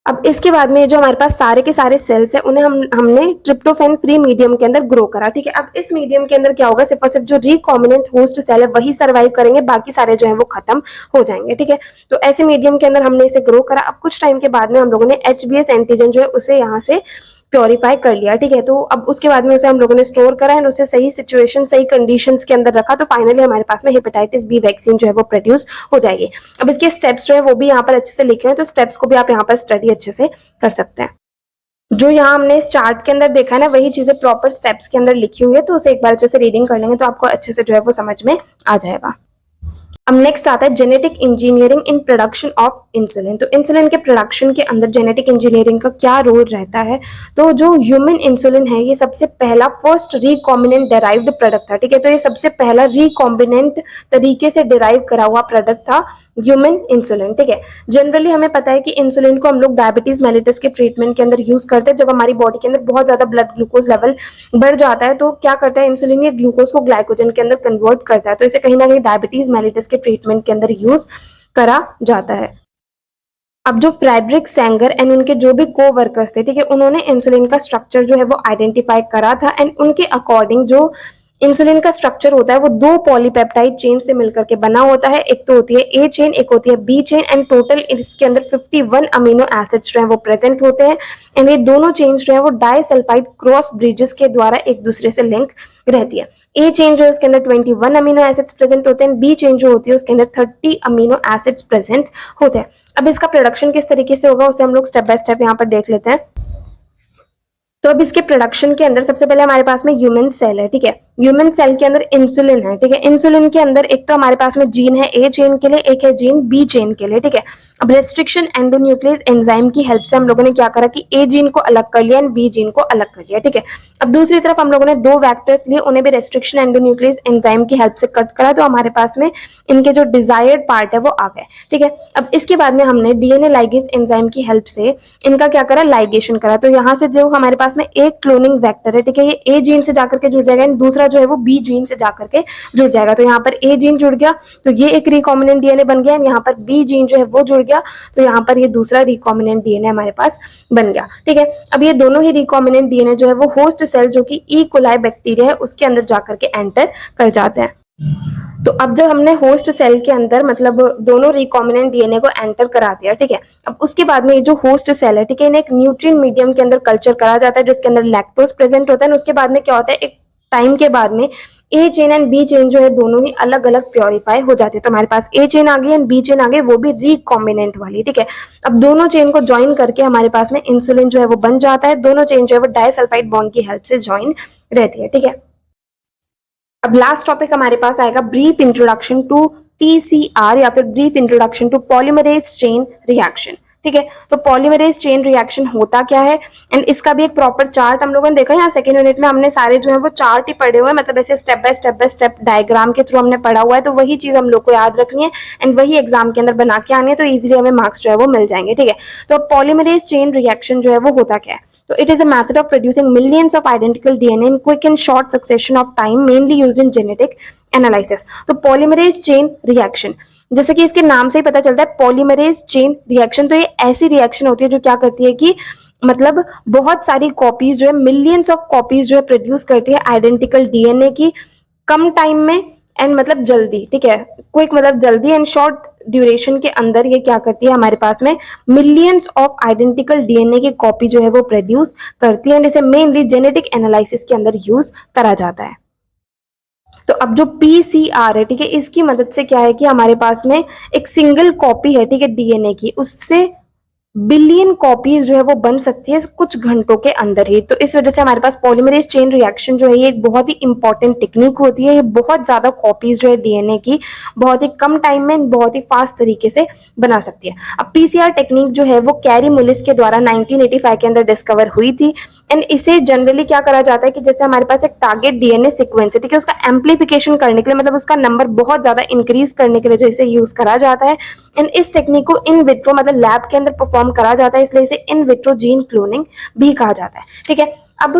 अब इसके बाद में जो हमारे पास सारे के सारे सेल्स हैं उन्हें हमने ट्रिप्टोफैन फ्री मीडियम के अंदर ग्रो करा। ठीक है, अब इस मीडियम के अंदर क्या होगा, सिर्फ और सिर्फ जो रिकॉम्बिनेंट होस्ट सेल है वही सर्वाइव करेंगे, बाकी सारे जो है वो खत्म हो जाएंगे। ठीक है, तो ऐसे मीडियम के अंदर हमने इसे ग्रो करा। अब कुछ टाइम के बाद में हम लोगों ने HBS एंटीजन जो है उसे यहाँ से प्योरीफाई कर लिया। ठीक है, तो अब उसके बाद में उसे हम लोगों ने स्टोर करा एंड उसे सही सिचुएशन सही कंडीशंस के अंदर रखा, तो फाइनली हमारे पास में हेपेटाइटिस बी वैक्सीन जो है वो प्रोड्यूस हो जाएगी। अब इसके स्टेप्स जो है वो भी यहाँ पर अच्छे से लिखे हैं, तो स्टेप्स को भी आप यहाँ पर स्टडी अच्छे से कर सकते हैं। जो यहाँ हमने इस चार्ट के अंदर देखा है ना वही चीजें प्रॉपर स्टेप्स के अंदर लिखी हुई है, तो उसे एक बार अच्छे से रीडिंग कर लेंगे तो आपको अच्छे से जो है वो समझ में आ जाएगा। अब नेक्स्ट आता है genetic engineering in production of insulin. तो इंसुलिन के प्रोडक्शन के अंदर जेनेटिक इंजीनियरिंग का क्या रोल रहता है? तो जो ह्यूमन इंसुलिन है ये सबसे पहला फर्स्ट रिकॉम्बिनेंट डेराइव्ड प्रोडक्ट था, ठीक है। तो ये सबसे पहला रिकॉम्बिनेंट तरीके से डिराइव करा हुआ प्रोडक्ट था ह्यूमन इंसुलिन, ठीक है। जनरली हमें पता है कि इंसुलिन को हम लोग डायबिटीज मेलिटस के ट्रीटमेंट के अंदर यूज करते हैं। जब हमारी बॉडी के अंदर बहुत ज्यादा ब्लड ग्लूकोज लेवल बढ़ जाता है तो क्या करता है इंसुलिन, ये ग्लूकोज को ग्लाइकोजन के अंदर कन्वर्ट करता है, तो इसे कहीं ना कहीं डायबिटीज मेलिटस के ट्रीटमेंट के अंदर यूज करा जाता है। अब जो फ्रेडरिक सेंगर एंड उनके जो भी को वर्कर्स थे, ठीक है, उन्होंने इंसुलिन का स्ट्रक्चर जो है वो आइडेंटिफाई करा था एंड उनके अकॉर्डिंग जो इंसुलिन का स्ट्रक्चर होता है वो दो पॉलीपेप्टाइड चेन से मिलकर के बना होता है। एक तो होती है ए चेन, एक होती है बी चेन एंड टोटल इसके अंदर 51 अमीनो एसिड्स जो है वो प्रेजेंट होते हैं एंड ये दोनों चेन्स जो है वो डाइसल्फाइड क्रॉस ब्रिजेस के द्वारा एक दूसरे से लिंक रहती है। ए चेन जो है उसके अंदर 21 अमीनो एसिड्स प्रेजेंट होते हैं, बी चेन जो होती है उसके अंदर 30 अमीनो एसिड्स प्रेजेंट होते हैं। अब इसका प्रोडक्शन किस तरीके से होगा उसे हम लोग स्टेप बाय स्टेप यहाँ पर देख लेते हैं। तो अब इसके प्रोडक्शन के अंदर सबसे पहले हमारे पास में ह्यूमन सेल है, ठीक है। ह्यूमन सेल के अंदर इंसुलिन है, ठीक है। इंसुलिन के अंदर एक तो हमारे पास में जीन है ए चेन के लिए, एक है जीन बी चेन के लिए, ठीक है। अब रेस्ट्रिक्शन एंडोन्यूक्लियस एंजाइम की हेल्प से हम लोगों ने क्या करा कि ए जीन को अलग कर लिया एंड बी जीन को अलग कर लिया, ठीक है। अब दूसरी तरफ हम लोगों ने दो वेक्टर्स लिए, उन्हें भी रेस्ट्रिक्शन एंडोन्यूक्लियस एंजाइम की हेल्प से कट करा, तो हमारे पास में इनके जो डिजायर्ड पार्ट है वो आ गए, ठीक है। अब इसके बाद में हमने डीएनए लाइगेज एंजाइम की हेल्प से इनका क्या करा, लाइगेशन करा। तो यहाँ से जो हमारे पास में एक क्लोनिंग वेक्टर है, ठीक है, ये ए जीन से जाकर के जुड़ जाएगा एंड दूसरा जो है वो बी जीन से जाकर के जुड़ जाएगा। तो यहाँ पर ए जीन जुड़ गया तो ये एक रिकॉम्बिनेंट डीएनए बन गया, यहाँ पर बी जीन जो है वो जुड़ गया तो यहाँ पर ये दूसरा रिकॉम्बिनेंट डीएनए हमारे पास बन गया, ठीक है। अब ये दोनों ही रिकॉम्बिनेंट डीएनए जो है वो होस्ट सेल जो कि ई कोलाई बैक्टीरिया है उसके अंदर जाकर के एंटर कर जाते हैं। तो अब जब हमने होस्ट सेल के अंदर मतलब दोनों रिकॉम्बिनेंट डीएनए को एंटर करा दिया, ठीक है। अब उसके बाद में ये जो होस्ट सेल है, ठीक है, इन्हें एक न्यूट्रिएंट मीडियम के अंदर कल्चर करा जाता है जिसके अंदर लैक्टोज प्रेजेंट होता है। उसके बाद में क्या होता है, एक टाइम के बाद में ए चेन एंड बी चेन जो है दोनों ही अलग अलग प्योरीफाई हो जाते हैं। तो हमारे पास ए चेन आ गई एंड बी चेन आ गई, वो भी रिकॉम्बिनेंट वाली, ठीक है। अब दोनों चेन को ज्वाइन करके हमारे पास में इंसुलिन जो है वो बन जाता है। दोनों चेन जो है वो डाइसल्फाइड बॉन्ड की हेल्प से ज्वाइन रहती है, ठीक है। अब लास्ट टॉपिक हमारे पास आएगा ब्रीफ इंट्रोडक्शन टू पीसीआर या फिर brief introduction to polymerase chain reaction, ठीक है। तो पॉलीमरेज चेन रिएक्शन होता क्या है एंड इसका भी एक प्रॉपर चार्ट हम लोगों ने देखा। यहाँ सेकंड यूनिट में हमने सारे जो है वो चार्ट ही पढ़े हुए हैं, मतलब ऐसे स्टेप बाय स्टेप डायग्राम के थ्रू हमने पढ़ा हुआ है, तो वही चीज हम लोग को याद रखनी है एंड वही एग्जाम के अंदर बना के आनी है, तो इजिली हमें मार्क्स जो है वो मिल जाएंगे, ठीक है। तो पॉलीमरेज चेन रिएक्शन जो है वो होता क्या है, तो it is a method of producing millions of identical DNA in quick and short succession of time, mainly used in genetic analysis. तो पॉलीमरेज चेन रिएक्शन जैसे कि इसके नाम से ही पता चलता है पॉलीमरेज चेन रिएक्शन, तो ये ऐसी रिएक्शन होती है जो क्या करती है कि मतलब बहुत सारी कॉपीज जो है, मिलियंस ऑफ कॉपीज जो है प्रोड्यूस करती है आइडेंटिकल डीएनए की कम टाइम में एंड मतलब जल्दी, ठीक है, क्विक मतलब जल्दी एंड शॉर्ट ड्यूरेशन के अंदर ये क्या करती है हमारे पास में मिलियंस ऑफ आइडेंटिकल डीएनए की कॉपी जो है वो प्रोड्यूस करती है एंड इसे मेनली जेनेटिक एनालिसिस के अंदर यूज करा जाता है। तो अब जो पीसीआर है, ठीक है, इसकी मदद से क्या है कि हमारे पास में एक सिंगल कॉपी है, ठीक है, डीएनए की, उससे बिलियन कॉपीज जो है वो बन सकती है कुछ घंटों के अंदर ही। तो इस वजह से हमारे पास पॉलीमरेज चेन रिएक्शन जो है ये एक बहुत ही इंपॉर्टेंट टेक्निक होती है। ये बहुत ज्यादा कॉपीज जो है डीएनए की बहुत ही कम टाइम में बहुत ही फास्ट तरीके से बना सकती है। अब पीसीआर टेक्निक जो है वो कैरी मुलिस के द्वारा 1985 के अंदर डिस्कवर हुई थी एंड इसे जनरली क्या करा जाता है कि जैसे हमारे पास एक टारगेट डीएनए सीक्वेंस है, ठीक है, उसका एम्प्लीफिकेशन करने के लिए मतलब उसका नंबर बहुत ज्यादा इंक्रीज करने के लिए जो इसे यूज करा जाता है एंड इस टेक्निक को इन विट्रो मतलब लैब के अंदर परफॉर्म करा जाता है, इसलिए इसे इन विट्रो जीन क्लोनिंग भी कहा जाता है, ठीक है। अब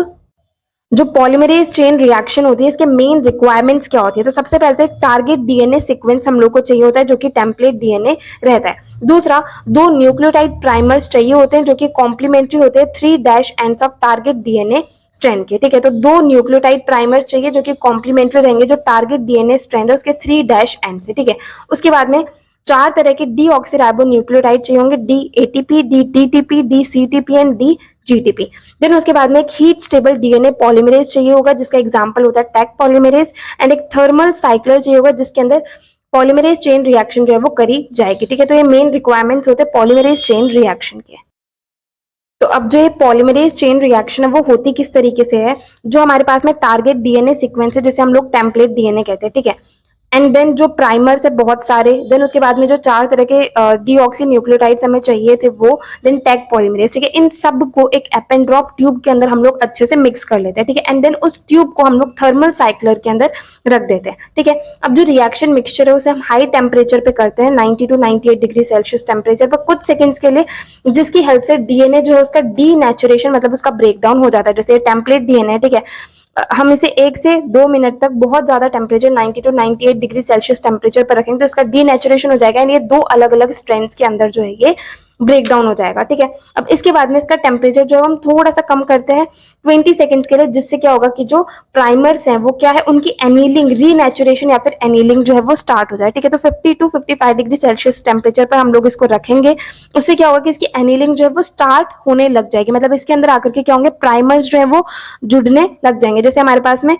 जो पॉलीमरेज चेन रिएक्शन होती है इसके मेन रिक्वायरमेंट्स क्या होती है, तो सबसे पहले तो एक टारगेट डीएनए सीक्वेंस हम लोग को चाहिए होता है जो कि टेम्पलेट डीएनए रहता है। दूसरा, दो न्यूक्लियोटाइड प्राइमर्स चाहिए होते हैं जो कि कॉम्प्लीमेंट्री होते हैं 3' ends of target DNA strand के, ठीक है। तो दो न्यूक्लियोटाइड प्राइमर्स चाहिए जो कि कॉम्प्लीमेंट्री रहेंगे जो टारगेट डीएनए स्ट्रैंड है उसके 3' एंड से, ठीक है। उसके बाद में चार तरह के डीऑक्सीराइबो न्यूक्लियोटाइड चाहिए होंगे, D ATP, D TTP, D CTP and D GTP. Then उसके बाद में एक हीट स्टेबल डीएनए पॉलीमरेज चाहिए होगा जिसका एग्जांपल होता है टैक पॉलीमरेज एंड एक थर्मल साइक्लर चाहिए होगा जिसके अंदर पॉलीमरेज चेन रिएक्शन जो है वो करी जाएगी, ठीक है। तो ये मेन रिक्वायरमेंट्स होते हैं पॉलीमरेज चेन रिएक्शन के। तो अब जो ये पॉलीमरेज चेन रिएक्शन है वो होती किस तरीके से है, जो हमारे पास में टारगेट डीएनए सीक्वेंस है जिसे हम लोग टेम्पलेट डीएनए कहते हैं, ठीक है। एंड देन जो प्राइमर्स है बहुत सारे, देन उसके बाद में जो 4 तरह के डीऑक्सी न्यूक्लियोटाइड्स हमें चाहिए थे वो, देन टैग पॉलीमरेज, ठीक है। इन सब को एक एप एंड ड्रॉप ट्यूब के अंदर हम लोग अच्छे से मिक्स कर लेते हैं, ठीक है। एंड देन उस ट्यूब को हम लोग थर्मल साइक्लर के अंदर रख देते हैं, ठीक है। अब जो रिएक्शन मिक्सचर है उसे हम हाई टेम्परेचर पे करते हैं, 90 to 98 डिग्री सेल्सियस टेम्परेचर पर कुछ सेकंड्स के लिए, जिसकी हेल्प से डीएनए जो है उसका डीनेचुरेशन मतलब उसका ब्रेकडाउन हो जाता है। जैसे टेम्पलेट डीएनए, ठीक है, हम इसे 1 से 2 मिनट तक बहुत ज्यादा temperature 90 to 98 degree Celsius temperature पर रखेंगे तो इसका डीनेचुरेशन हो जाएगा, ये 2 अलग अलग स्ट्रेंड्स के अंदर जो है ये ब्रेक डाउन हो जाएगा, ठीक है। अब इसके बाद में इसका टेम्परेचर जो हम थोड़ा सा कम करते हैं 20 सेकंड्स के लिए, जिससे क्या होगा कि जो प्राइमर्स हैं वो क्या है, उनकी एनीलिंग, रीनेचुरेशन या फिर एनीलिंग जो है वो स्टार्ट हो जाए, ठीक है। तो 50 to 55 डिग्री सेल्सियस टेम्परेचर पर हम लोग इसको रखेंगे, उससे क्या होगा कि इसकी एनीलिंग जो है वो स्टार्ट होने लग जाएगी, मतलब इसके अंदर आकर के क्या होंगे, प्राइमर्स जो है वो जुड़ने लग जाएंगे। जैसे हमारे पास में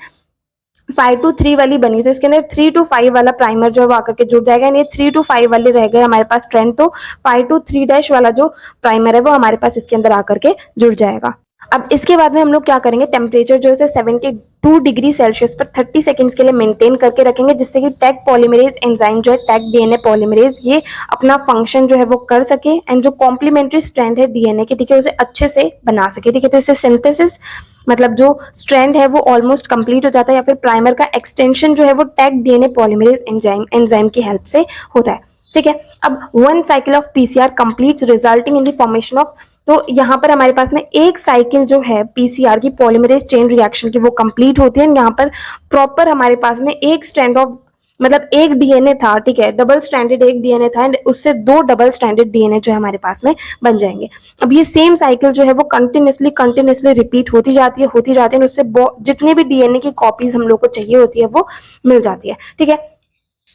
5 to 3 वाली बनी तो इसके अंदर 3 to 5 वाला प्राइमर जो है वो आकर के जुड़ जाएगा, यानी 3 to 5 वाले रह गए हमारे पास स्ट्रैंड, तो 5 to 3 वाला जो प्राइमर है वो हमारे पास इसके अंदर आकर के जुड़ जाएगा। अब इसके बाद में हम लोग क्या करेंगे, टेम्परेचर जो है 72 डिग्री सेल्सियस पर 30 सेकंड्स के लिए मेंटेन करके रखेंगे, जिससे कि टैग पॉलीमरेज एंजाइम जो है, टैग डीएनए पॉलीमरेज, ये अपना फंक्शन जो है वो कर सके एंड जो कॉम्प्लीमेंट्री स्ट्रैंड है डीएनए के, ठीक है, उसे अच्छे से बना सके, ठीक है। तो इससे सिंथेसिस मतलब जो स्ट्रैंड है वो ऑलमोस्ट कंप्लीट हो जाता है, या फिर प्राइमर का एक्सटेंशन जो है वो टैग डीएनए पॉलीमरेज एंजाइम की हेल्प से होता है, ठीक है। अब 1 cycle of PCR completes resulting in the formation of, तो यहाँ पर हमारे पास में एक साइकिल जो है पीसीआर की, पॉलीमरेज चेन रिएक्शन की, वो कंप्लीट होती है। यहाँ पर प्रॉपर हमारे पास में एक स्ट्रैंड ऑफ मतलब एक डीएनए था, ठीक है, डबल स्टैंडर्ड एक डीएनए था एंड उससे 2 डबल स्टैंडर्ड डीएनए जो है हमारे पास में बन जाएंगे। अब ये सेम साइकिल जो है वो कंटिन्यूसली रिपीट होती जाती है, उससे जितने भी डीएनए की कॉपीज हम लोग को चाहिए होती है वो मिल जाती है, ठीक है।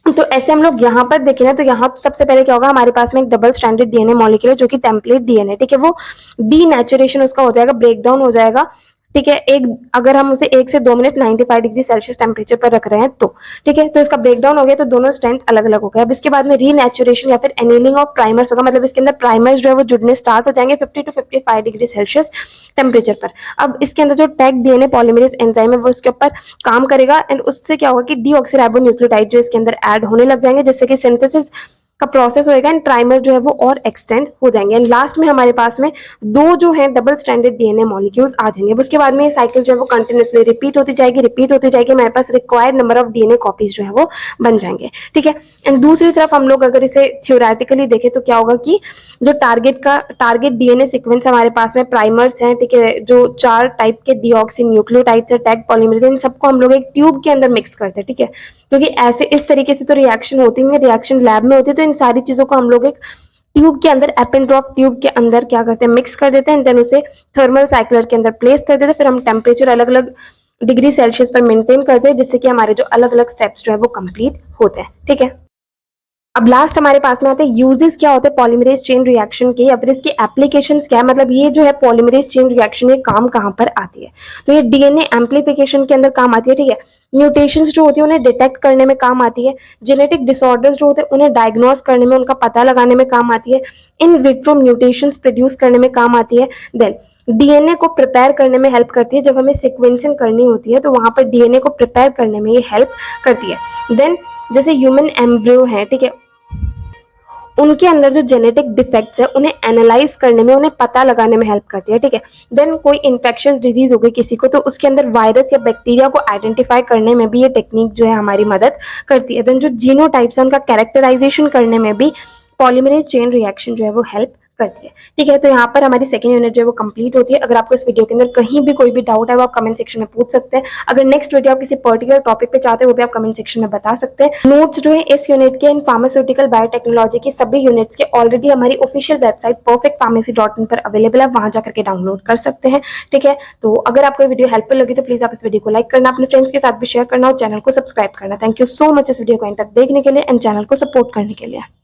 तो ऐसे हम लोग यहाँ पर देखें ना, तो यहाँ सबसे पहले क्या होगा, हमारे पास में एक डबल स्टैंडर्ड डीएनए मॉलिक्यूल है जो कि टेम्पलेट डीएनए, ठीक है, वो डीनेचुरेशन उसका हो जाएगा, ब्रेकडाउन हो जाएगा, ठीक है। एक अगर हम उसे 1 से 2 मिनट 95 डिग्री सेल्सियस टेम्परेचर पर रख रहे हैं तो, ठीक है, तो इसका ब्रेकडाउन हो गया, तो दोनों स्ट्रैंड्स अलग अलग हो गए। अब इसके बाद में रीनेचुरेशन या फिर एनीलिंग ऑफ प्राइमर्स होगा, मतलब इसके अंदर प्राइमर्स जो है वो जुड़ने स्टार्ट हो जाएंगे 50 to 55 डिग्री सेल्सियस टेम्परेचर पर। अब इसके अंदर जो टैग डीएनए पॉलीमरेज एंजाइम है वो इसके ऊपर काम करेगा एंड उससे क्या होगा कि डीऑक्सीराइबोन्यूक्लियोटाइड जो इसके अंदर ऐड होने लग जाएंगे, जिससे कि सिंथेसिस का प्रोसेस होएगा एंड प्राइमर जो है वो और एक्सटेंड हो जाएंगे एंड लास्ट में हमारे पास में 2 जो है डबल स्टैंडर्ड डीएनए मॉलिक्यूल्स आ जाएंगे। उसके बाद में ये साइकिल जो है वो कंटिन्यूसली रिपीट होती जाएगी, हमारे पास required number of DNA copies जो है वो बन जाएंगे, ठीक है। एंड दूसरी तरफ हम लोग अगर इसे थ्योरेटिकली देखें तो क्या होगा कि जो टारगेट डीएनए सीक्वेंस हमारे पास में प्राइमर्स हैं, ठीक है, जो 4 टाइप के डीऑक्सी न्यूक्लियोटाइड्स है, टैग पॉलीमरेज, इन सबको हम लोग एक ट्यूब के अंदर मिक्स करते हैं, ठीक है, क्योंकि ऐसे इस तरीके से तो रिएक्शन होती नहीं है, रिएक्शन लैब में होती है, तो इन सारी चीजों को हम लोग एक ट्यूब के अंदर, एप एंड ड्रॉप ट्यूब के अंदर क्या करते हैं, मिक्स कर देते हैं, देन उसे थर्मल साइक्लर के अंदर प्लेस कर देते हैं, फिर हम टेम्परेचर अलग अलग डिग्री सेल्सियस पर मेंटेन करते हैं, जिससे कि हमारे जो अलग अलग स्टेप्स जो है वो कंप्लीट होते हैं, ठीक है। अब लास्ट हमारे पास में आते हैं यूजेस क्या होते हैं पॉलीमरेज चेन रिएक्शन के, या फिर इसकी एप्लीकेशंस क्या है, मतलब ये जो है पॉलीमरेज चेन रिएक्शन ये काम कहाँ पर आती है। तो ये डीएनए एम्प्लीफिकेशन के अंदर काम आती है, ठीक है, म्यूटेशंस जो होती है उन्हें डिटेक्ट करने में काम आती है, जेनेटिक डिसऑर्डर्स जो होते हैं उन्हें डायग्नोस करने में, उनका पता लगाने में काम आती है, इन विट्रो म्यूटेशंस प्रोड्यूस करने में काम आती है, देन डीएनए को प्रिपेयर करने में हेल्प करती है, जब हमें सिक्वेंसिंग करनी होती है तो वहां पर डीएनए को प्रिपेयर करने में ये हेल्प करती है। देन जैसे ह्यूमन एम्ब्रियो है, ठीक है, उनके अंदर जो जेनेटिक डिफेक्ट्स है उन्हें एनालाइज करने में, उन्हें पता लगाने में हेल्प करती है, ठीक है। देन कोई इन्फेक्शियस डिजीज हो गई किसी को, तो उसके अंदर वायरस या बैक्टीरिया को आइडेंटिफाई करने में भी ये टेक्निक जो है हमारी मदद करती है। देन जो जीनोटाइप्स है उनका कैरेक्टराइजेशन करने में भी पॉलीमरेज चेन रिएक्शन जो है वो हेल्प करती है, ठीक है। तो यहाँ पर हमारी सेकंड यूनिट जो है वो कंप्लीट होती है। अगर आपको इस वीडियो के अंदर कहीं भी कोई भी डाउट है वो आप कमेंट सेक्शन में पूछ सकते हैं। अगर नेक्स्ट वीडियो आप किसी पर्टिकुलर टॉपिक पे चाहते हैं वो भी आप कमेंट सेक्शन में बता सकते हैं। नोट्स जो है इस यूनिट के इन फार्मास्यूटिकल बायोटेक्नोलॉजी की सभी यूनिट्स के ऑलरेडी हमारी ऑफिशियल वेबसाइट perfectpharmacy.in पर अवेलेबल है, वहां जाकर के डाउनलोड कर सकते हैं, ठीक है। तो अगर आपको ये वीडियो हेल्पफुल लगी तो प्लीज आप इस वीडियो को लाइक करना, अपने फ्रेंड्स के साथ भी शेयर करना और चैनल को सब्सक्राइब करना। थैंक यू सो मच इस वीडियो को एंड तक देखने के लिए एंड चैनल को सपोर्ट करने के लिए।